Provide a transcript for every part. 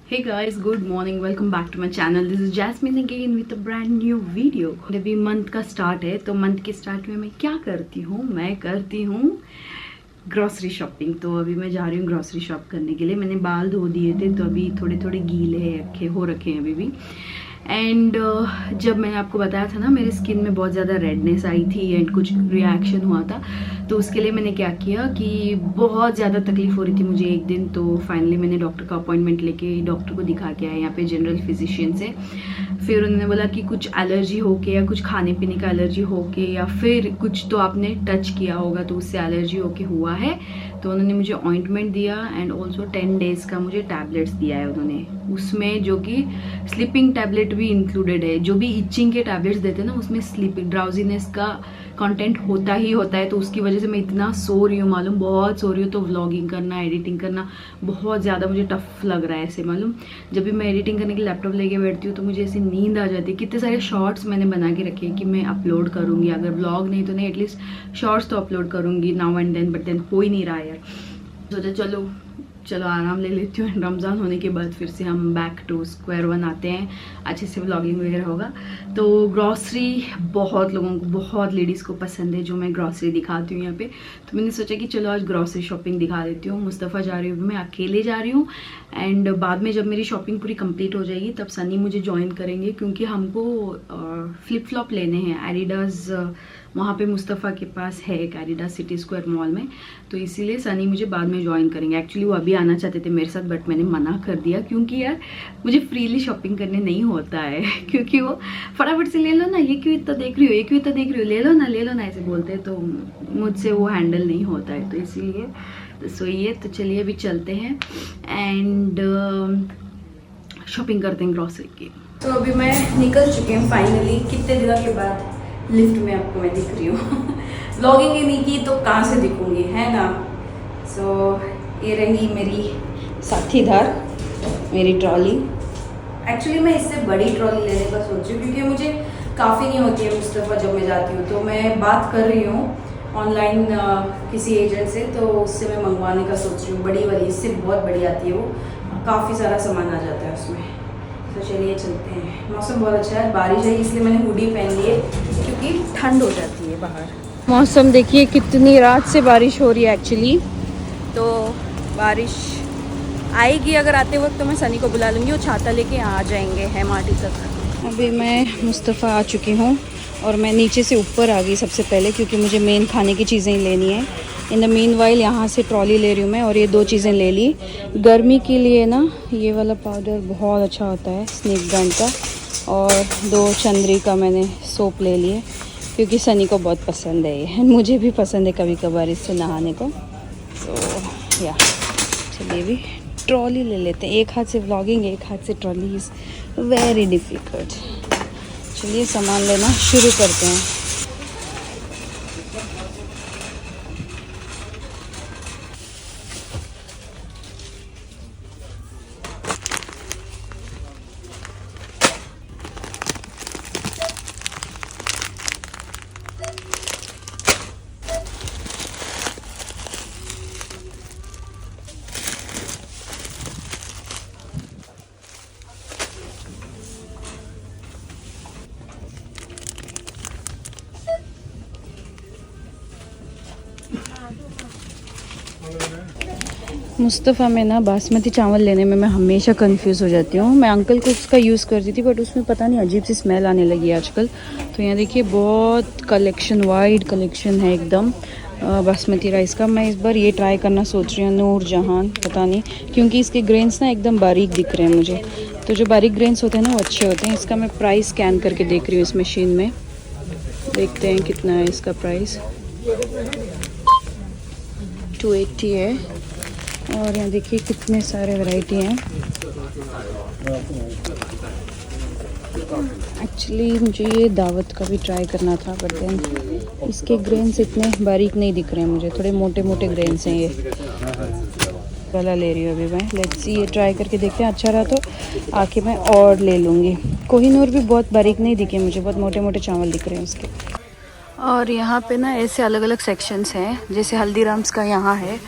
Hey guys, good morning. Welcome back to my channel. This is Jasmine again with a brand new video. अभी month का start है तो month के start में मैं क्या करती हूँ, मैं करती हूँ ग्रॉसरी शॉपिंग। तो अभी मैं जा रही हूँ ग्रॉसरी शॉप करने के लिए। मैंने बाल धो दिए थे तो अभी थोड़े थोड़े गीले रखे हैं अभी भी। एंड जब मैंने आपको बताया था ना मेरे स्किन में बहुत ज़्यादा रेडनेस आई थी एंड कुछ रिएक्शन हुआ था, तो उसके लिए मैंने क्या किया कि बहुत ज़्यादा तकलीफ़ हो रही थी मुझे एक दिन। तो फाइनली मैंने डॉक्टर का अपॉइंटमेंट लेके डॉक्टर को दिखा के आया यहाँ पे जनरल फिजिशियन से। फिर उन्होंने बोला कि कुछ एलर्जी हो के या कुछ खाने पीने का एलर्जी हो के या फिर कुछ तो आपने टच किया होगा तो उससे एलर्जी हो के हुआ है। तो उन्होंने मुझे ऑइंटमेंट दिया एंड ऑल्सो 10 डेज़ का मुझे टैबलेट्स दिया है उन्होंने, उसमें जो कि स्लीपिंग टैबलेट भी इंक्लूडेड है। जो भी इचिंग के टैबलेट्स देते हैं ना उसमें स्लीपिंग ड्राउजीनेस का कंटेंट होता ही होता है। तो उसकी वजह से मैं इतना सो रही हूँ, मालूम बहुत सो रही हूँ। तो व्लॉगिंग करना, एडिटिंग करना बहुत ज़्यादा मुझे टफ लग रहा है ऐसे, मालूम। जब भी मैं एडिटिंग करने के लैपटॉप लेके बैठती हूँ तो मुझे ऐसी नींद आ जाती है। कितने सारे शॉर्ट्स मैंने बना के रखे हैं कि मैं अपलोड करूँगी, अगर व्लॉग नहीं तो नहीं एटलीस्ट शॉर्ट्स तो अपलोड करूँगी now and then, but then हो ही नहीं रहा यार। सोचा चलो आराम ले लेती हूँ। रमज़ान होने के बाद फिर से हम बैक टू स्क्वायर वन आते हैं, अच्छे से व्लॉगिंग वगैरह होगा। तो ग्रॉसरी बहुत लोगों को, बहुत लेडीज़ को पसंद है जो मैं ग्रॉसरी दिखाती हूँ यहाँ पे। तो मैंने सोचा कि चलो आज ग्रॉसरी शॉपिंग दिखा देती हूँ। मुस्तफ़ा जा रही हूँ, मैं अकेले जा रही हूँ। एंड बाद में जब मेरी शॉपिंग पूरी कंप्लीट हो जाएगी तब सनी मुझे ज्वाइन करेंगे, क्योंकि हमको फ्लिप फ्लॉप लेने हैं एडिडास। वहाँ पे मुस्तफ़ा के पास है एक एडिडास सिटी स्क्वायर मॉल में, तो इसीलिए सनी मुझे बाद में ज्वाइन करेंगे। एक्चुअली वो अभी आना चाहते थे मेरे साथ बट मैंने मना कर दिया, क्योंकि यार मुझे फ्रीली शॉपिंग करने नहीं होता है। क्योंकि वो फटाफट से ले लो ना, ये क्यों इतना देख रही हो, ये क्यों इतना देख रही हो, ले लो ना ऐसे बोलते हैं। तो मुझसे वो हैंडल नहीं होता है, तो इसीलिए तो सोइए। तो चलिए अभी चलते हैं एंड शॉपिंग करते हैं ग्रॉसरी की। तो अभी मैं निकल चुकी हूँ फाइनली, कितने दिनों के बाद लिफ्ट में आपको मैं दिख रही हूँ। व्लॉगिंग ही नहीं की तो कहाँ से दिखूंगी, है ना। सो ये रही मेरी साथीदार, मेरी ट्रॉली। एक्चुअली मैं इससे बड़ी ट्रॉली लेने का सोच रही हूँ क्योंकि मुझे काफ़ी नहीं होती है मुस्तफ़ा जब मैं जाती हूँ। तो मैं बात कर रही हूँ ऑनलाइन किसी एजेंट से, तो उससे मैं मंगवाने का सोच रही हूँ बड़ी वाली। इससे बहुत बड़ी आती है वो, काफ़ी सारा सामान आ जाता है उसमें। तो चलिए चलते हैं। मौसम बहुत अच्छा है, बारिश है इसलिए मैंने हुडी पहन ली है क्योंकि ठंड हो जाती है बाहर। मौसम देखिए कितनी रात से बारिश हो रही है एक्चुअली। तो बारिश आएगी अगर आते वक्त तो मैं सनी को बुला लूँगी, वो छाता लेके आ जाएंगे हेमाटी तक। अभी मैं मुस्तफ़ा आ चुकी हूँ और मैं नीचे से ऊपर आ गई सबसे पहले, क्योंकि मुझे मेन खाने की चीज़ें ही लेनी है। इन द मीन वाइल यहाँ से ट्रॉली ले रही हूँ मैं, और ये 2 चीज़ें ले ली गर्मी के लिए ना। ये वाला पाउडर बहुत अच्छा होता है स्नेक ब्रांड का, और 2 चंद्री का मैंने सोप ले लिए क्योंकि सनी को बहुत पसंद है ये, मुझे भी पसंद है कभी कभार इससे नहाने को। तो या चलिए भी ट्रॉली ले लेते हैं। एक हाथ से व्लॉगिंग, एक हाथ से ट्रॉली इज़ वेरी डिफ़िकल्ट। चलिए सामान लेना शुरू करते हैं। मुस्तफ़ा में ना बासमती चावल लेने में मैं हमेशा कंफ्यूज हो जाती हूँ। मैं अंकल को उसका यूज़ करती थी बट उसमें पता नहीं अजीब सी स्मेल आने लगी है आजकल। तो यहाँ देखिए बहुत कलेक्शन, वाइड कलेक्शन है एकदम बासमती राइस का। मैं इस बार ये ट्राई करना सोच रही हूँ, नूरजहान, पता नहीं क्योंकि इसके ग्रेन्स ना एकदम बारीक दिख रहे हैं मुझे। तो जो बारीक ग्रेन्स होते हैं ना वो अच्छे होते हैं। इसका मैं प्राइस स्कैन करके देख रही हूँ इस मशीन में, देखते हैं कितना है इसका प्राइस। 280 है। और यहाँ देखिए कितने सारे वैरायटी हैं। एक्चुअली मुझे ये दावत का भी ट्राई करना था बट देन इसके ग्रेन्स इतने बारीक नहीं दिख रहे हैं मुझे, थोड़े मोटे मोटे ग्रेन्स हैं। ये वाला ले रही हूँ अभी मैं। लेट्स सी, ये ट्राई करके देखते हैं, अच्छा रहा तो आके मैं और ले लूँगी। कोहिनूर भी बहुत बारीक नहीं दिखे मुझे, बहुत मोटे मोटे चावल दिख रहे हैं उसके। और यहाँ पे ना ऐसे अलग अलग सेक्शंस हैं, जैसे हल्दीराम्स का यहाँ है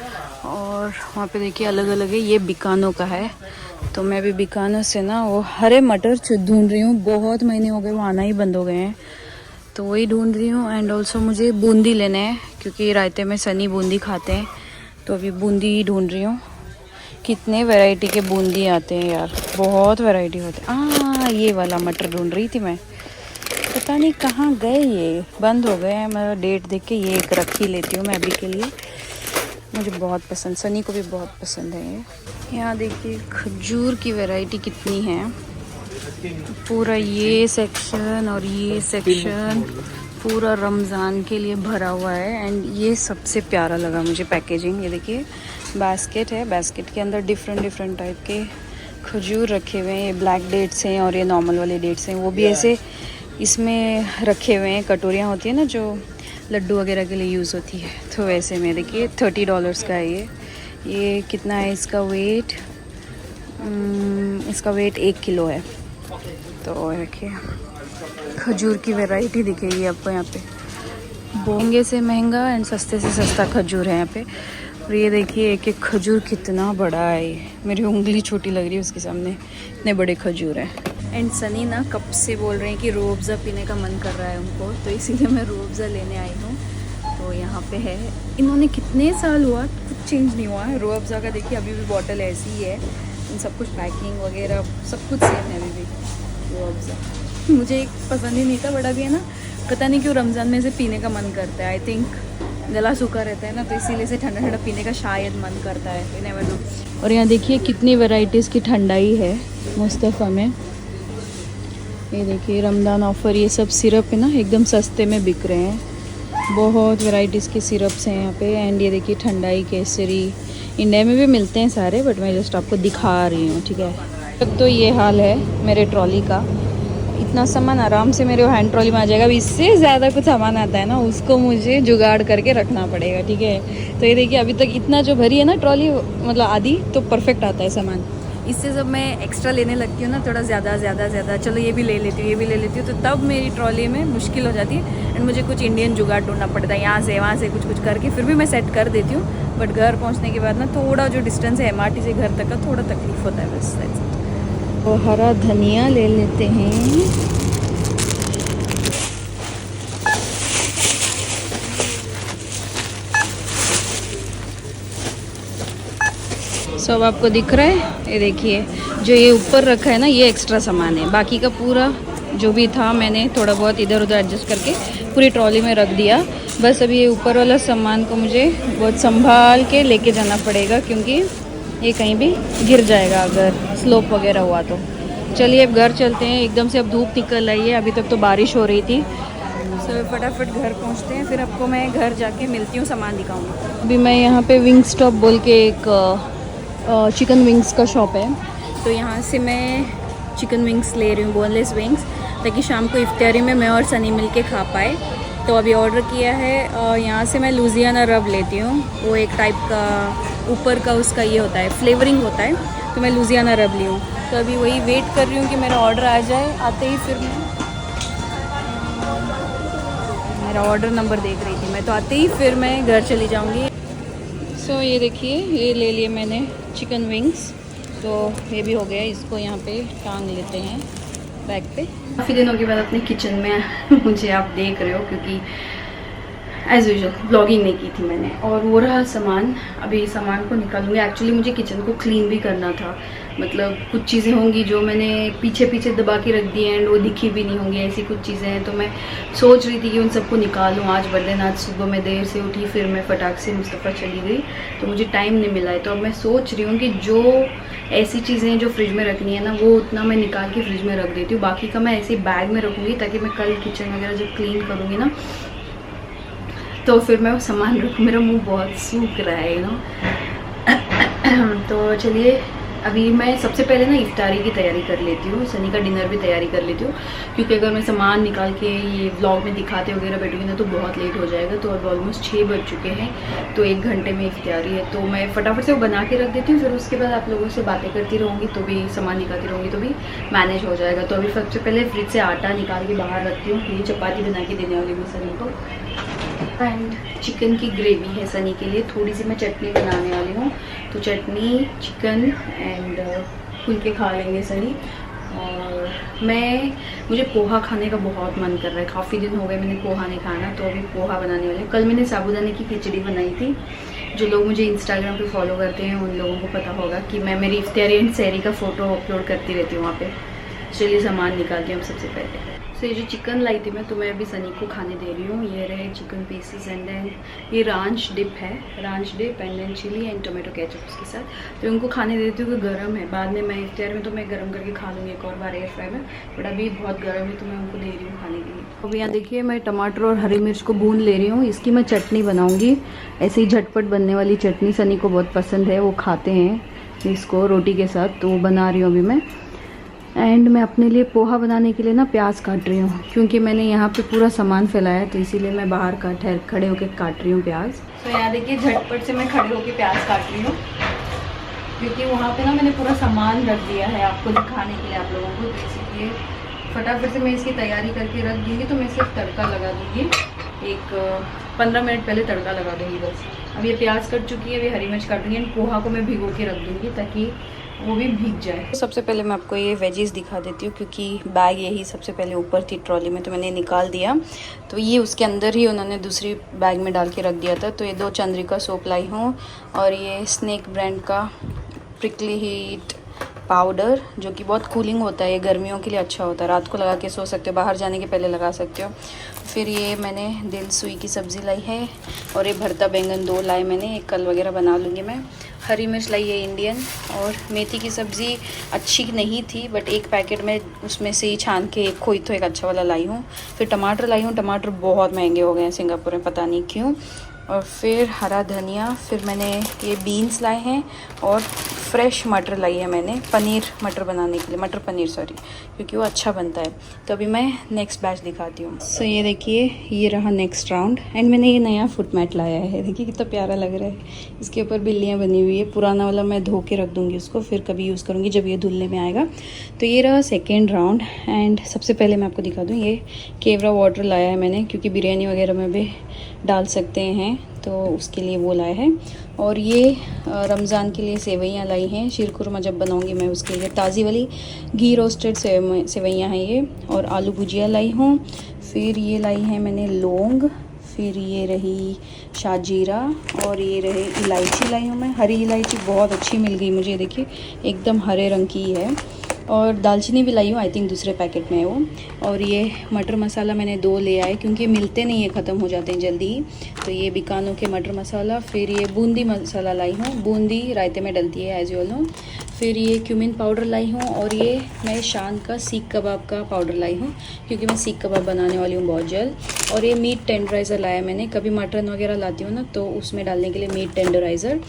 और वहाँ पे देखिए अलग अलग है। ये बीकानो का है, तो मैं भी बीकानेर से ना वो हरे मटर ढूंढ रही हूँ, बहुत महीने हो गए वो आना ही बंद हो गए हैं, तो वही ढूंढ रही हूँ। एंड ऑल्सो मुझे बूंदी लेने हैं क्योंकि रायते में सनी बूंदी खाते हैं, तो अभी बूंदी ही ढूंढ रही हूँ। कितने वैरायटी के बूंदी आते हैं यार, बहुत वैरायटी होते हैं। ये वाला मटर ढूंढ रही थी मैं, पता नहीं कहाँ गए, ये बंद हो गए हैं। मैं डेट देख के ये एक रख ही लेती हूँ मैं अभी के लिए, मुझे बहुत पसंद, सनी को भी बहुत पसंद है ये। यहाँ देखिए खजूर की वैरायटी कितनी है, पूरा ये सेक्शन और ये सेक्शन पूरा रमज़ान के लिए भरा हुआ है। एंड ये सबसे प्यारा लगा मुझे पैकेजिंग, ये देखिए बास्केट है, बास्केट के अंदर डिफरेंट टाइप के खजूर रखे हुए हैं। ये ब्लैक डेट्स हैं और ये नॉर्मल वाले डेट्स हैं, वो भी ऐसे इसमें रखे हुए हैं। कटोरियाँ होती है ना जो लड्डू वगैरह के लिए यूज़ होती है, तो वैसे में देखिए $30 का है ये कितना है इसका वेट, इसका वेट 1 किलो है। तो देखिए खजूर की वैरायटी दिखेगी आपको यहाँ पे, महंगे से महंगा एंड सस्ते से सस्ता खजूर है यहाँ पे। और ये देखिए एक एक खजूर कितना बड़ा है, ये मेरी उंगली छोटी लग रही है उसके सामने, इतने बड़े खजूर हैं। एंड सनी ना कब से बोल रहे हैं कि रूह अफ़ज़ा पीने का मन कर रहा है उनको, तो इसीलिए मैं रूह अफ़ज़ा लेने आई हूँ। तो यहाँ पे है, इन्होंने कितने साल हुआ कुछ चेंज नहीं हुआ है रूह अफ़ज़ा का, देखिए अभी भी बॉटल ऐसी ही है, इन सब कुछ पैकिंग वगैरह सब कुछ सेम है अभी भी रूह अफ़ज़ा। मुझे एक पसंद ही नहीं था, बट अभी है ना पता नहीं क्यों रमज़ान में से पीने का मन करता है। आई थिंक गला सूखा रहता है ना, तो इसीलिए से ठंडा ठंडा पीने का शायद मन करता है, यू नेवर नो। और यहाँ देखिए कितनी वैरायटीज़ की ठंडाई है मुस्तफ़ा में, ये देखिए रमज़ान ऑफ़र, ये सब सिरप है ना एकदम सस्ते में बिक रहे हैं, बहुत वैरायटीज़ के सिरप्स हैं यहाँ पे। एंड ये देखिए ठंडाई केसरी, इंडिया में भी मिलते हैं सारे, बट मैं जस्ट आपको दिखा रही हूँ, ठीक है। अब तो ये हाल है मेरे ट्रॉली का, इतना सामान आराम से मेरे हैंड ट्रॉली में आ जाएगा। अब इससे ज़्यादा कुछ सामान आता है ना, उसको मुझे जुगाड़ करके रखना पड़ेगा, ठीक है। तो ये देखिए अभी तक इतना जो भरी है ना ट्रॉली, मतलब आधी तो परफेक्ट आता है सामान। इससे जब मैं एक्स्ट्रा लेने लगती हूँ ना, थोड़ा ज़्यादा चलो ये भी ले लेती हूँ, ये भी ले लेती हूँ, तो तब मेरी ट्रॉली में मुश्किल हो जाती है। एंड मुझे कुछ इंडियन जुगाड़ ढूंढना पड़ता है, यहाँ से वहाँ से कुछ करके, फिर भी मैं सेट कर देती हूँ। बट घर पहुँचने के बाद ना थोड़ा जो डिस्टेंस है MRT से घर तक का, थोड़ा तकलीफ होता है बस। तो हरा धनिया ले लेते हैं, सब आपको दिख रहा है। ये देखिए जो ये ऊपर रखा है ना, ये एक्स्ट्रा सामान है, बाकी का पूरा जो भी था मैंने थोड़ा बहुत इधर उधर एडजस्ट करके पूरी ट्रॉली में रख दिया। बस अभी ये ऊपर वाला सामान को मुझे बहुत संभाल के लेके जाना पड़ेगा, क्योंकि ये कहीं भी गिर जाएगा अगर स्लोप वगैरह हुआ तो। चलिए अब घर चलते हैं, एकदम से अब धूप निकल आई है, अभी तक तो बारिश हो रही थी। तो फटाफट घर पहुंचते हैं, फिर आपको मैं घर जाके मिलती हूँ, सामान दिखाऊंगी। अभी मैं यहाँ पे विंग स्टॉप बोल के एक चिकन विंग्स का शॉप है, तो यहाँ से मैं चिकन विंग्स ले रही हूँ, बोनलेस विंग्स, ताकि शाम को इफ्तारी में मैं और सनी मिल के खा पाए। तो अभी ऑर्डर किया है, यहाँ से मैं लुजियाना रब लेती हूँ, वो एक टाइप का ऊपर का उसका ये होता है, फ्लेवरिंग होता है, तो मैं लुजियाना रब ली हूँ। तो अभी वही वेट कर रही हूँ कि मेरा ऑर्डर आ जाए, आते ही फिर मैं मेरा ऑर्डर नंबर देख रही थी मैं, तो आते ही फिर मैं घर चली जाऊँगी। सो ये देखिए ये ले लिए मैंने चिकन विंग्स, तो ये भी हो गया, इसको यहाँ पे टांग लेते हैं बैग पे। काफ़ी दिनों के बाद अपने किचन में मुझे आप देख रहे हो, क्योंकि एज़ यूजुअल ब्लॉगिंग नहीं की थी मैंने। और वो रहा सामान, अभी सामान को निकालूंगी। एक्चुअली मुझे किचन को क्लीन भी करना था, मतलब कुछ चीज़ें होंगी जो मैंने पीछे दबा के रख दी एंड वो दिखी भी नहीं होंगी, ऐसी कुछ चीज़ें हैं। तो मैं सोच रही थी कि उन सबको निकालूँ आज, बट आज सुबह मैं देर से उठी, फिर मैं फटाक से मुस्तफ़ा चली गई, तो मुझे टाइम नहीं मिला है। तो अब मैं सोच रही हूँ कि जो ऐसी चीज़ें जो फ्रिज में रखनी है ना, वो उतना मैं निकाल के फ्रिज में रख देती हूँ, बाकी का मैं ऐसे बैग में रखूँगी, ताकि मैं कल किचन वगैरह जब क्लीन करूँगी ना, तो फिर मैं वो सामान रखूँ। मेरा मुंह बहुत सूख रहा है तो चलिए अभी मैं सबसे पहले ना इफ्तारी की तैयारी कर लेती हूँ, सनी का डिनर भी तैयारी कर लेती हूँ, क्योंकि अगर मैं सामान निकाल के ये व्लॉग में दिखाते वगैरह बैठूँगी ना तो बहुत लेट हो जाएगा। तो अब ऑलमोस्ट 6 बज चुके हैं, तो 1 घंटे में इफ्तारी है, तो मैं फटाफट से वो बना के रख देती हूँ, फिर उसके बाद आप लोगों से बातें करती रहूँगी, तो भी सामान निकालती रहूँगी, तो भी मैनेज हो जाएगा। तो अभी सबसे पहले फ्रिज से आटा निकाल के बाहर रखती हूँ, ये चपाती बना के देने वाली हूँ सनी को। एंड चिकन की ग्रेवी है सनी के लिए, थोड़ी सी मैं चटनी बनाने वाली हूँ, तो चटनी, चिकन एंड खुल के खा लेंगे सनी। और मुझे पोहा खाने का बहुत मन कर रहा है, काफ़ी दिन हो गए मैंने पोहा नहीं खाना, तो अभी पोहा बनाने वाले। कल मैंने साबूदाने की खिचड़ी बनाई थी। जो लोग मुझे इंस्टाग्राम पे फॉलो करते हैं उन लोगों को पता होगा कि मैं मेरी इफ्तारी एंड सहरी का फ़ोटो अपलोड करती रहती हूँ वहाँ पे। चलिए सामान निकालती हूँ सबसे पहले। तो ये जो चिकन लाई थी मैं, तो मैं अभी सनी को खाने दे रही हूँ। ये रहे चिकन पीसेस एंड देन ये रांच डिप है, ranch dip and then chilli and tomato ketchup उसके साथ। तो उनको खाने देती हूँ कि गर्म है, बाद में मैं इफ्तार में तो मैं गर्म करके खा लूँगी एक और बार एयर फ्राई में, बट अभी बहुत गर्म है तो मैं उनको दे रही हूँ खाने के लिए। अब यहाँ देखिए मैं टमाटर और हरी मिर्च को भून ले रही हूँ। इसकी मैं चटनी बनाऊँगी, ऐसे ही झटपट बनने वाली चटनी। सनी को बहुत पसंद है, वो खाते हैं इसको रोटी के साथ, तो वो बना रही हूँ अभी मैं। एंड मैं अपने लिए पोहा बनाने के लिए ना प्याज काट रही हूँ, क्योंकि मैंने यहाँ पे पूरा सामान फैलाया है, तो इसीलिए मैं बाहर खड़े होकर काट रही हूँ प्याज। तो यहाँ देखिए झटपट से मैं खड़े होकर प्याज काट रही हूँ, क्योंकि वहाँ पे ना मैंने पूरा सामान रख दिया है आपको दिखाने के लिए आप लोगों को, तो इसीलिए फटाफट से मैं इसकी तैयारी करके रख दूँगी। तो मैं सिर्फ तड़का लगा दूँगी, एक 15 मिनट पहले तड़का लगा दूँगी बस। अब ये प्याज कट चुकी है, अभी हरी मिर्च काट दूँगी एंड पोहा को मैं भिगो के रख दूँगी ताकि वो भी भीग जाए। सबसे पहले मैं आपको ये वेजीज दिखा देती हूँ, क्योंकि बैग यही सबसे पहले ऊपर थी ट्रॉली में, तो मैंने निकाल दिया। तो ये उसके अंदर ही उन्होंने दूसरी बैग में डाल के रख दिया था। तो ये 2 चंद्रिका सोप लाई हूँ, और ये स्नेक ब्रांड का प्रिकली हीट पाउडर, जो कि बहुत कूलिंग होता है, ये गर्मियों के लिए अच्छा होता है, रात को लगा के सो सकते हो, बाहर जाने के पहले लगा सकते हो। फिर ये मैंने दिल सुई की सब्ज़ी लाई है, और ये भरता बैंगन 2 लाए मैंने, एक कल वगैरह बना लूँगी मैं। हरी मिर्च लाई है इंडियन, और मेथी की सब्ज़ी अच्छी नहीं थी, बट एक पैकेट में उसमें से ही छान के एक खोई तो एक अच्छा वाला लाई हूँ। फिर टमाटर लाई हूँ, टमाटर बहुत महंगे हो गए हैं सिंगापुर में, पता नहीं क्यों। और फिर हरा धनिया, फिर मैंने ये बीन्स लाए हैं, और फ्रेश मटर लाई है मैंने पनीर मटर बनाने के लिए, मटर पनीर सॉरी, क्योंकि वो अच्छा बनता है। तो अभी मैं नेक्स्ट बैच दिखाती हूँ। सो ये देखिए ये रहा नेक्स्ट राउंड, एंड मैंने ये नया फुट मैट लाया है, देखिए कितना प्यारा लग रहा है। इसके ऊपर बिल्लियाँ बनी हुई है, पुराना वाला मैं धो के रख दूँगी उसको, फिर कभी यूज़ करूँगी जब ये धुलने में आएगा। तो ये रहा सेकेंड राउंड, एंड सबसे पहले मैं आपको दिखा दूँ, ये केवरा वाटर लाया है मैंने, क्योंकि बिरयानी वगैरह में भी डाल सकते हैं, तो उसके लिए वो लाया है। और ये रमज़ान के लिए सेवैयाँ लाई हैं, शीरकुरमा जब बनाऊंगी मैं उसके लिए, ताज़ी वाली घी रोस्टेड सेवैयाँ हैं ये। और आलू भुजिया लाई हूँ। फिर ये लाई है मैंने लौंग, फिर ये रही शाजीरा, और ये रहे इलायची लाई हूँ मैं। हरी इलायची बहुत अच्छी मिल गई मुझे, देखिए एकदम हरे रंग की है। और दालचीनी भी लाई हूँ, आई थिंक दूसरे पैकेट में है वो। और ये मटर मसाला मैंने 2 ले आए, क्योंकि मिलते नहीं है, ख़त्म हो जाते हैं जल्दी ही। तो ये बीकानो के मटर मसाला। फिर ये बूंदी मसाला लाई हूँ, बूंदी रायते में डलती है एज यू ऑल नो। फिर ये क्यूमिन पाउडर लाई हूँ, और ये मैं शान का सीख कबाब का पाउडर लाई हूँ, क्योंकि मैं सीख कबाब बनाने वाली हूँ बहुत जल्द। और ये मीट टेंडराइज़र लाया मैंने, कभी मटन वगैरह लाती हूँ ना, तो उसमें डालने के लिए मीट टेंडराइज़र।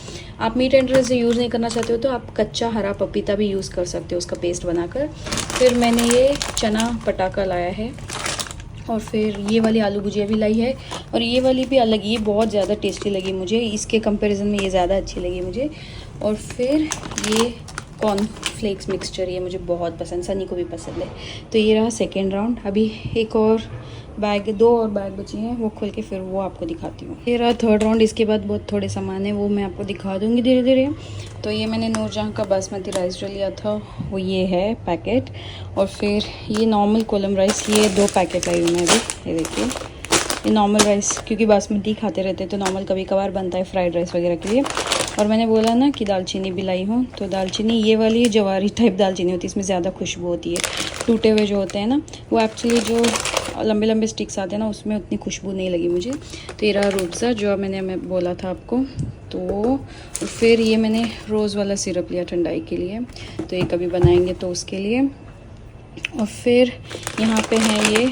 आप मीट टेंडराइज़र यूज़ नहीं करना चाहते हो तो आप कच्चा हरा पपीता भी यूज़ कर सकते हो, उसका पेस्ट बनाकर। फिर मैंने ये चना पटाखा लाया है, और फिर ये वाली आलू भुजिया भी लाई है, और ये वाली भी अलग, ये बहुत ज़्यादा टेस्टी लगी मुझे, इसके कंपैरिजन में ये ज़्यादा अच्छी लगी मुझे। और फिर ये कॉर्नफ्लेक्स मिक्सचर, ये मुझे बहुत पसंद, सनी को भी पसंद है। तो ये रहा सेकेंड राउंड। अभी एक और बैग, 2 और बैग बचे हैं, वो खोल के फिर वो आपको दिखाती हूँ। ये रहा थर्ड राउंड, इसके बाद बहुत थोड़े सामान है, वो मैं आपको दिखा दूँगी धीरे धीरे। तो ये मैंने नूरजहां का बासमती राइस जो लिया था वो ये है पैकेट। और फिर ये नॉर्मल कोलम राइस, ये 2 पैकेट लाई हूँ मैं अभी, ये देखिए ये नॉर्मल राइस, क्योंकि बासमती खाते रहते हैं तो नॉर्मल कभी कभार बनता है फ्राइड राइस वगैरह के लिए। और मैंने बोला ना कि दालचीनी भी लाई हूँ, तो दालचीनी ये वाली जवारी टाइप दालचीनी होती है, इसमें ज़्यादा खुशबू होती है। टूटे हुए जो होते हैं ना, वो एक्चुअली जो लंबे लंबे स्टिक्स आते हैं ना, उसमें उतनी खुशबू नहीं लगी मुझे। तो ये रहा रूबज़ा जो मैंने बोला था आपको। तो फिर ये मैंने रोज़ वाला सिरप लिया ठंडाई के लिए, तो ये कभी बनाएंगे तो उसके लिए। और फिर यहाँ पे है ये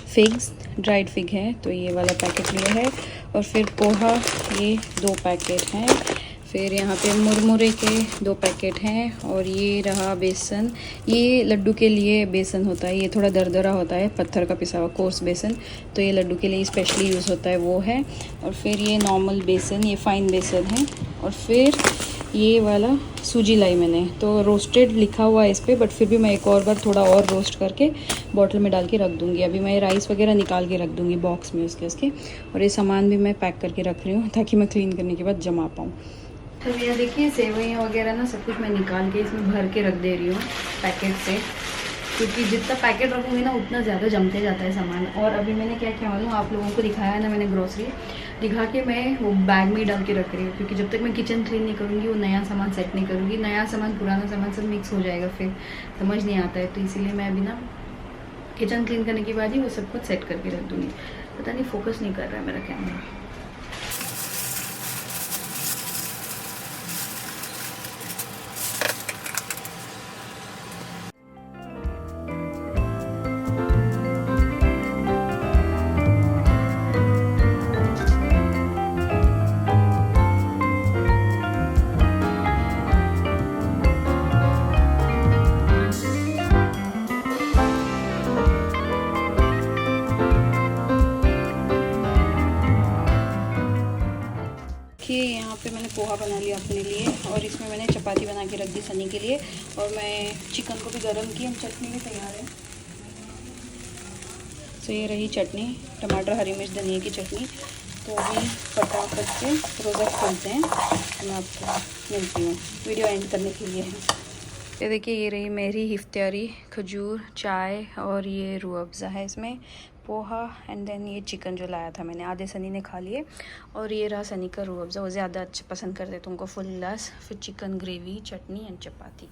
फिग्स, ड्राइड फिग है, तो ये वाला पैकेट लिया है। और फिर पोहा, ये 2 पैकेट हैं। फिर यहाँ पे मुरमुरे के 2 पैकेट हैं। और ये रहा बेसन, ये लड्डू के लिए बेसन होता है, ये थोड़ा दरदरा होता है, पत्थर का पिसा हुआ कोर्स बेसन, तो ये लड्डू के लिए स्पेशली यूज़ होता है, वो है। और फिर ये नॉर्मल बेसन, ये फाइन बेसन है। और फिर ये वाला सूजी लाई मैंने, तो रोस्टेड लिखा हुआ है इस पर, बट फिर भी मैं एक और बार थोड़ा और रोस्ट करके बॉटल में डाल के रख दूँगी। अभी मैं राइस वगैरह निकाल के रख दूँगी बॉक्स में उसके। और ये सामान भी मैं पैक करके रख रही हूँ ताकि मैं क्लीन करने के बाद जमा पाऊँ। तो ये देखिए सेवइयाँ वगैरह ना सब कुछ मैं निकाल के इसमें भर के रख दे रही हूँ पैकेट से, क्योंकि जितना पैकेट रखूँगी ना उतना ज़्यादा जमते जाता है सामान। और अभी मैंने क्या किया मालूम, आप लोगों को दिखाया है ना मैंने ग्रोसरी दिखा के, मैं वो बैग में ही डाल के रख रही हूँ, क्योंकि जब तक मैं किचन क्लीन नहीं करूँगी वो नया सामान सेट नहीं करूँगी, नया सामान पुराना सामान सब मिक्स हो जाएगा, फिर समझ नहीं आता है। तो इसीलिए मैं अभी ना किचन क्लीन करने के बाद ही वो सब कुछ सेट करके रख दूँगी। पता नहीं फोकस नहीं कर रहा है मेरा कैमरा। यहाँ पे मैंने पोहा बना लिया अपने लिए, और इसमें मैंने चपाती बना के रख दी सनी के लिए, और मैं चिकन को भी गरम की, चटनी भी तैयार है। तो ये रही चटनी, टमाटर हरी मिर्च धनिया की चटनी। तो अभी फटाफट से रोज़ा खोलते हैं, मैं आपको मिलती हूँ, वीडियो एंड करने के लिए है। ये देखिए ये रही मेरी इफ्तारी, खजूर, चाय और ये रूह अफ़ज़ा है, इसमें पोहा एंड देन ये चिकन जो लाया था मैंने, आधे सनी ने खा लिए। और ये रहा सनी का रूह अफ़ज़ा, वो ज़्यादा अच्छा पसंद करते तो उनको फुल ग्लास, फिर chicken gravy, chutney and chapati.